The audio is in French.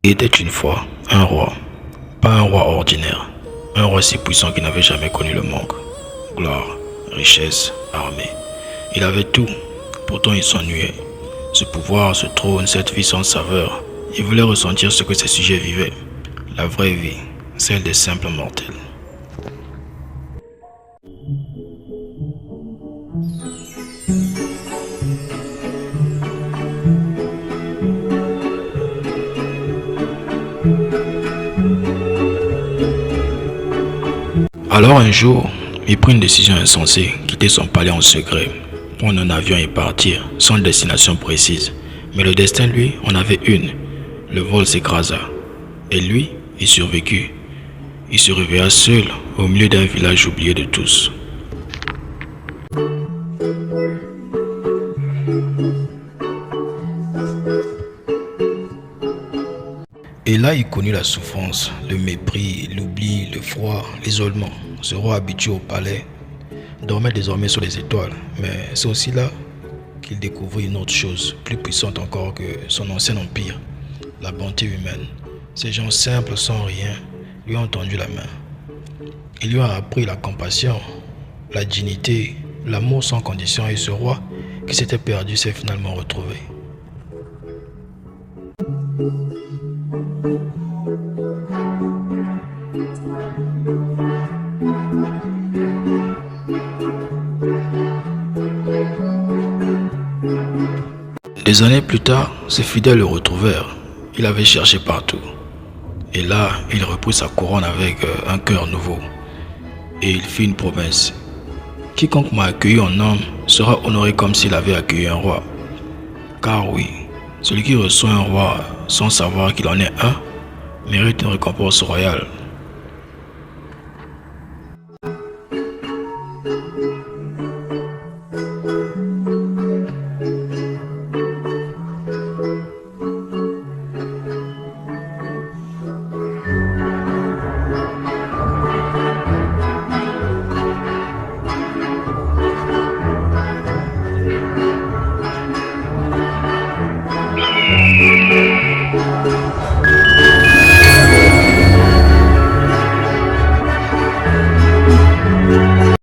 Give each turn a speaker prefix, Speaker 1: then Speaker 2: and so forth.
Speaker 1: Il était une fois un roi, pas un roi ordinaire, un roi si puissant qu'il n'avait jamais connu le manque. Gloire, richesse, armée. Il avait tout, pourtant il s'ennuyait. Ce pouvoir, ce trône, cette vie sans saveur, il voulait ressentir ce que ses sujets vivaient, la vraie vie, celle des simples mortels. Alors un jour, il prit une décision insensée, quitter son palais en secret, prendre un avion et partir, sans destination précise. Mais le destin, lui, en avait une. Le vol s'écrasa. Et lui, il survécut. Il se réveilla seul, au milieu d'un village oublié de tous. Et là, il connut la souffrance, le mépris, l'oubli, le froid, l'isolement. Ce roi habitué au palais dormait désormais sur les étoiles. Mais c'est aussi là qu'il découvrit une autre chose, plus puissante encore que son ancien empire, la bonté humaine. Ces gens simples, sans rien, lui ont tendu la main. Ils lui ont appris la compassion, la dignité, l'amour sans condition, et ce roi qui s'était perdu s'est finalement retrouvé. Des années plus tard, ses fidèles le retrouvèrent. Il avait cherché partout. Et là, il reprit sa couronne avec un cœur nouveau. Et il fit une promesse. Quiconque m'a accueilli en homme sera honoré comme s'il avait accueilli un roi. Car oui, celui qui reçoit un roi sans savoir qu'il en est un, mérite une récompense royale.